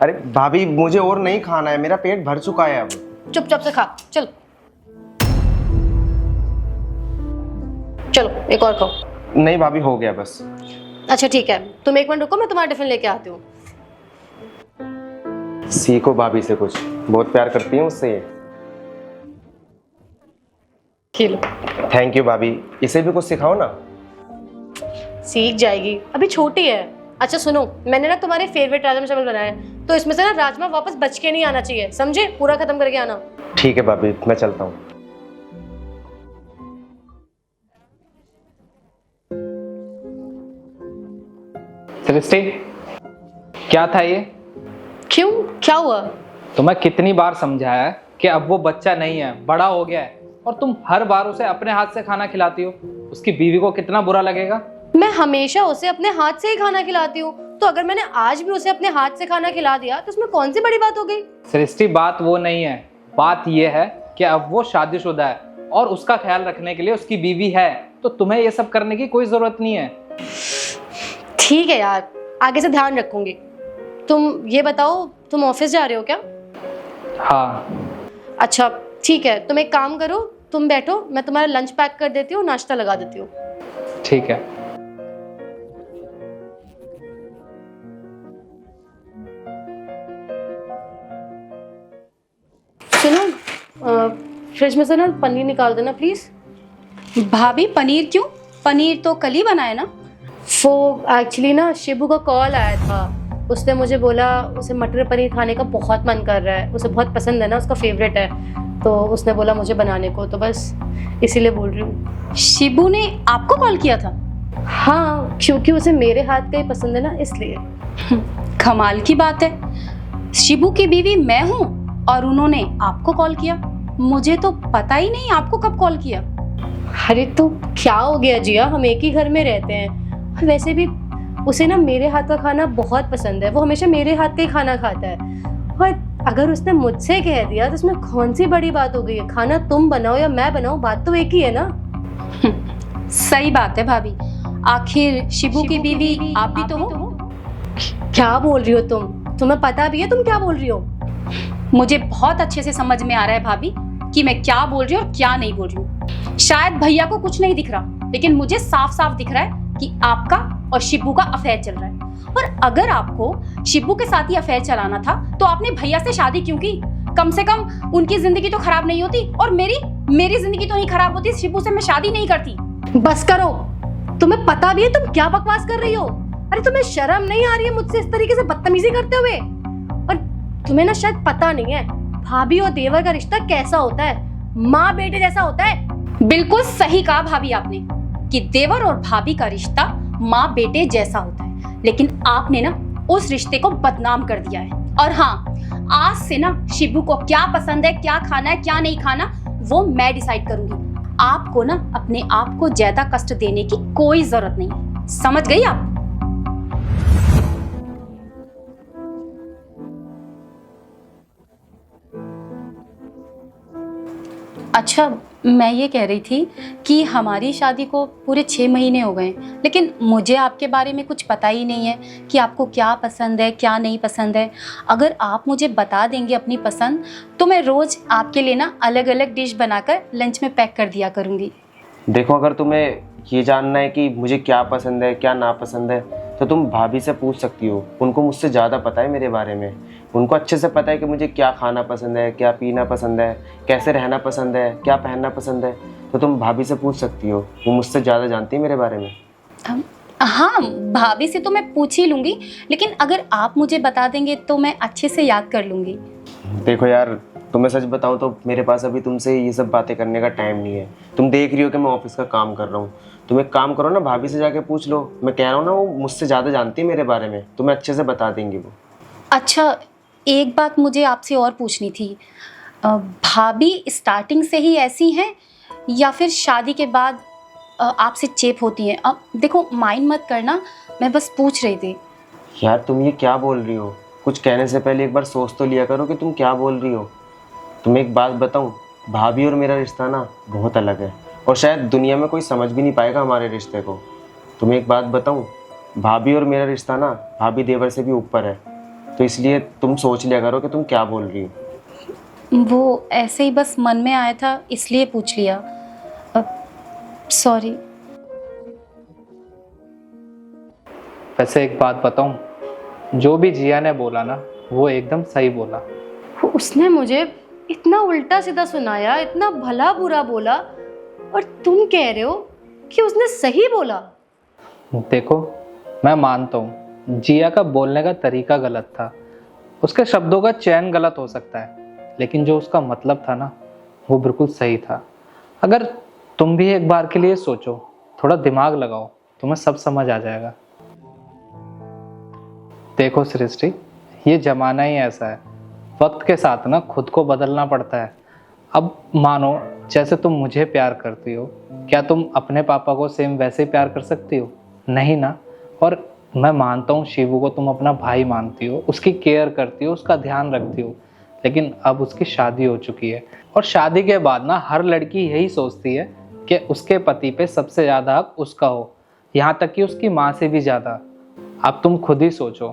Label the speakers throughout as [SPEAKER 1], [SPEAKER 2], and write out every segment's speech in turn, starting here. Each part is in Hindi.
[SPEAKER 1] अरे भाभी मुझे और नहीं खाना है, मेरा पेट भर चुका है अब।
[SPEAKER 2] चुपचाप से खा, चल। चलो एक और खाओ।
[SPEAKER 1] नहीं भाभी, हो गया बस।
[SPEAKER 2] अच्छा ठीक है, तुम एक मिनट रुको, मैं तुम्हारा टिफिन लेके आती हूँ।
[SPEAKER 1] सीखो भाभी से कुछ, बहुत प्यार करती है उससे ये।
[SPEAKER 2] लो।
[SPEAKER 1] थैंक यू भाभी, इसे भी कुछ सिखाओ ना।
[SPEAKER 2] सीख जाएगी, अभी छोटी है। अच्छा सुनो, मैंने ना तुम्हारे फेवरेट राजमा चावल बनाए हैं, तो इसमें से ना राजमा वापस बच के नहीं आना चाहिए, समझे? पूरा खत्म करके आना।
[SPEAKER 1] ठीक है भाभी, मैं चलता हूँ।
[SPEAKER 3] सृष्टि, क्या था ये?
[SPEAKER 2] क्यों, क्या हुआ?
[SPEAKER 3] तुम्हें कितनी बार समझाया है कि अब वो बच्चा नहीं है, बड़ा हो गया है, और तुम हर बार उसे अपने हाथ से खाना खिलाती हो। उसकी बीवी को कितना बुरा लगेगा।
[SPEAKER 2] मैं हमेशा उसे अपने हाथ से ही खाना खिलाती हूँ, तो अगर मैंने आज भी उसे अपने हाथ से खाना खिला दिया तो उसमें कौन सी बड़ी बात हो गई?
[SPEAKER 3] सृष्टि, बात वो नहीं है, बात ये है कि अब वो शादीशुदा है और उसका ख्याल रखने के लिए उसकी बीवी है, तो तुम्हें ये सब करने की कोई जरूरत नहीं है।
[SPEAKER 2] ठीक है यार, आगे से ध्यान रखूंगी। तुम ये बताओ, तुम ऑफिस जा रहे हो क्या?
[SPEAKER 3] हाँ।
[SPEAKER 2] अच्छा ठीक है, तुम एक काम करो, तुम बैठो, मैं तुम्हारा लंच पैक कर देती हूँ, नाश्ता लगा देती हूँ।
[SPEAKER 3] ठीक है।
[SPEAKER 2] सुनो, फ्रिज में से ना पनीर निकाल देना प्लीज।
[SPEAKER 4] भाभी पनीर क्यों? पनीर तो कल ही बनाया ना।
[SPEAKER 2] वो एक्चुअली ना शिबू का कॉल आया था, उसने मुझे बोला उसे मटर पनीर खाने का बहुत मन कर रहा है, उसे बहुत पसंद है ना, उसका फेवरेट है, तो उसने बोला मुझे बनाने को, तो बस इसीलिए बोल रही हूँ।
[SPEAKER 4] शिबू ने आपको कॉल किया था?
[SPEAKER 2] हाँ, क्योंकि उसे मेरे हाथ का ही पसंद है ना, इसलिए।
[SPEAKER 4] कमाल की बात है, शिबू की बीवी मैं हूँ और उन्होंने आपको कॉल किया। मुझे तो पता ही नहीं आपको कब कॉल किया।
[SPEAKER 2] अरे तो क्या हो गया जिया, हम एक ही घर में रहते हैं। वैसे भी उसे ना मेरे हाथ का खाना बहुत पसंद है, वो हमेशा मेरे हाथ का ही खाना खाता है, और अगर उसने मुझसे कह दिया तो उसमें कौन सी बड़ी बात हो गई है? खाना तुम बनाओ या मैं बनाऊं, बात तो एक ही है ना।
[SPEAKER 4] सही बात है भाभी, आखिर शिबू की बीवी आप भी तो हो।
[SPEAKER 2] क्या बोल रही हो तुम? तुम्हें पता भी है तुम क्या बोल रही हो?
[SPEAKER 4] मुझे बहुत अच्छे से समझ में आ रहा है भाभी कि मैं क्या बोल रही हूँ और क्या नहीं बोल रही हूँ। शायद भैया को कुछ नहीं दिख रहा, लेकिन मुझे साफ साफ दिख रहा है कि आपका और शिबू का अफेयर चल रहा है। और अगर आपको शिबू के साथ ही अफेयर चलाना था तो आपने भैया से शादी क्यों की? कम से कम उनकी जिंदगी तो खराब नहीं होती, और मेरी जिंदगी तो नहीं खराब होती। शिबू से मैं शादी नहीं करती।
[SPEAKER 2] बस करो, तुम्हें पता भी है तुम क्या बकवास कर रही हो? अरे तुम्हें शर्म नहीं आ रही है मुझसे इस तरीके से बदतमीजी करते हुए? और तुम्हें ना शायद पता नहीं है भाभी और देवर का रिश्ता कैसा होता है, माँ बेटे जैसा होता है।
[SPEAKER 4] बिल्कुल सही कहा भाभी आपने कि देवर और भाभी का रिश्ता माँ बेटे जैसा होता है, लेकिन आपने ना उस रिश्ते को बदनाम कर दिया है। और हाँ, आज से ना शिबू को क्या पसंद है, क्या खाना है, क्या नहीं खाना, वो मैं डिसाइड करूंगी। आपको ना अपने आप को ज्यादा कष्ट देने की कोई जरूरत नहीं है, समझ गई आप? अच्छा, मैं ये कह रही थी कि हमारी शादी को पूरे 6 महीने हो गए, लेकिन मुझे आपके बारे में कुछ पता ही नहीं है कि आपको क्या पसंद है, क्या नहीं पसंद है। अगर आप मुझे बता देंगे अपनी पसंद, तो मैं रोज़ आपके लिए ना अलग अलग डिश बनाकर लंच में पैक कर दिया करूँगी।
[SPEAKER 1] देखो, अगर तुम्हें ये जानना है कि मुझे क्या पसंद है क्या नापसंद है, तो तुम भाभी से पूछ सकती हो। उनको मुझसे ज़्यादा पता है मेरे बारे में। उनको अच्छे से पता है कि मुझे क्या खाना पसंद है, क्या पीना पसंद है, कैसे रहना पसंद है, क्या पहनना पसंद है। तो तुम भाभी से पूछ सकती हो, वो मुझसे ज़्यादा जानती है मेरे बारे में।
[SPEAKER 4] हाँ, भाभी से तो मैं पूछ ही लूँगी, लेकिन अगर आप मुझे बता देंगे तो मैं अच्छे से याद कर लूँगी।
[SPEAKER 1] देखो यार, तुम्हें सच बताऊँ तो मेरे पास अभी तुमसे ये सब बातें करने का टाइम नहीं है। तुम देख रही हो कि मैं ऑफिस का काम कर रहा हूँ। तुम एक काम करो ना, भाभी से जाके पूछ लो। मैं कह रहा हूँ ना, वो मुझसे ज़्यादा जानती है मेरे बारे में, तुम्हें अच्छे से बता देंगी वो।
[SPEAKER 4] अच्छा, एक बात मुझे आपसे और पूछनी थी। भाभी स्टार्टिंग से ही ऐसी हैं या फिर शादी के बाद आपसे चेप होती हैं? अब देखो, माइंड मत करना, मैं बस पूछ रही थी।
[SPEAKER 1] यार तुम ये क्या बोल रही हो? कुछ कहने से पहले एक बार सोच तो लिया करो कि तुम क्या बोल रही हो। तुम्हें एक बात बताऊं, भाभी और मेरा रिश्ता ना बहुत अलग है, और शायद दुनिया में कोई समझ भी नहीं पाएगा हमारे रिश्ते को। तुम्हें एक बात बताऊं, भाभी और मेरा रिश्ता ना भाभी देवर से भी ऊपर है। तो इसलिए तुम सोच लिया करो कि तुम क्या बोल रही हो।
[SPEAKER 4] वो ऐसे ही बस मन में आया था इसलिए पूछ लिया। सॉरी।
[SPEAKER 3] वैसे एक बात बताऊं, जो भी जिया ने बोला ना वो एकदम सही बोला।
[SPEAKER 2] उसने मुझे इतना उल्टा सीधा सुनाया, इतना भला बुरा बोला, और तुम कह रहे हो कि उसने सही बोला।
[SPEAKER 3] देखो, मैं मानता हूँ जिया का बोलने का तरीका गलत था, उसके शब्दों का चयन गलत हो सकता है, लेकिन जो उसका मतलब था ना वो बिल्कुल सही था। अगर तुम भी एक बार के लिए सोचो, थोड़ा दिमाग लगाओ, तुम्हें सब समझ आ जाएगा। देखो सृष्टि, ये जमाना ही ऐसा है, वक्त के साथ ना खुद को बदलना पड़ता है। अब मानो जैसे तुम मुझे प्यार करती हो, क्या तुम अपने पापा को सेम वैसे ही प्यार कर सकती हो? नहीं ना। और मैं मानता हूँ शिवू को तुम अपना भाई मानती हो, उसकी केयर करती हो, उसका ध्यान रखती हो, लेकिन अब उसकी शादी हो चुकी है, और शादी के बाद ना हर लड़की यही सोचती है कि उसके पति पे सबसे ज़्यादा हक उसका हो, यहाँ तक कि उसकी माँ से भी ज़्यादा। अब तुम खुद ही सोचो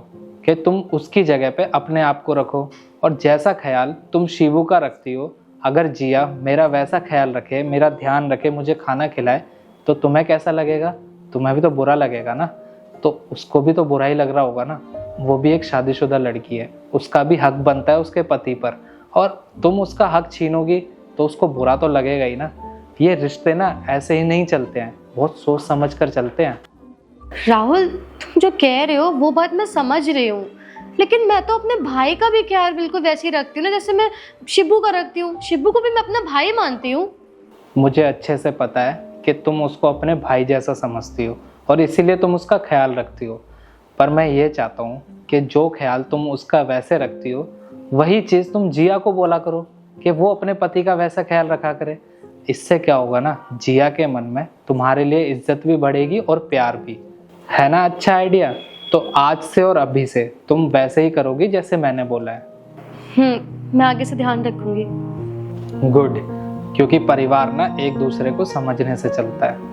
[SPEAKER 3] कि तुम उसकी जगह पे अपने आप को रखो, और जैसा ख्याल तुम शिवू का रखती हो, अगर जिया मेरा वैसा ख्याल रखे, मेरा ध्यान रखे, मुझे खाना खिलाए, तो तुम्हें कैसा लगेगा? तुम्हें भी तो बुरा लगेगा ना। तो उसको भी तो बुरा ही लग रहा होगा ना। वो भी एक शादीशुदा लड़की है, उसका भी हक बनता है उसके पति पर, और तुम उसका हक छीनोगी तो उसको बुरा तो लगेगा ही ना। ये रिश्ते ना ऐसे ही नहीं चलते हैं, बहुत सोच समझ कर चलते हैं।
[SPEAKER 2] राहुल, तुम जो कह रहे हो वो बात मैं समझ रही हूँ, लेकिन मैं तो अपने भाई का भी ख्याल बिल्कुल वैसे ही रखती हूँ ना जैसे मैं शिब्बू का रखती हूँ। शिब्बू को भी मैं अपना भाई मानती हूँ।
[SPEAKER 3] मुझे अच्छे से पता है कि तुम उसको अपने भाई जैसा समझती हो, और इसीलिए तुम उसका ख्याल रखती हो, पर मैं ये चाहता हूँ कि जो ख्याल तुम उसका वैसे रखती हो, वही चीज़ तुम जिया को बोला करो कि वो अपने पति का वैसा ख्याल रखा करे। इससे क्या होगा ना, जिया के मन में तुम्हारे लिए इज्जत भी बढ़ेगी और प्यार भी। है ना अच्छा आइडिया? तो आज से और अभी से तुम वैसे ही करोगी जैसे मैंने बोला है।
[SPEAKER 2] मैं आगे से ध्यान रखूंगी।
[SPEAKER 3] गुड, क्योंकि परिवार ना एक दूसरे को समझने से चलता है।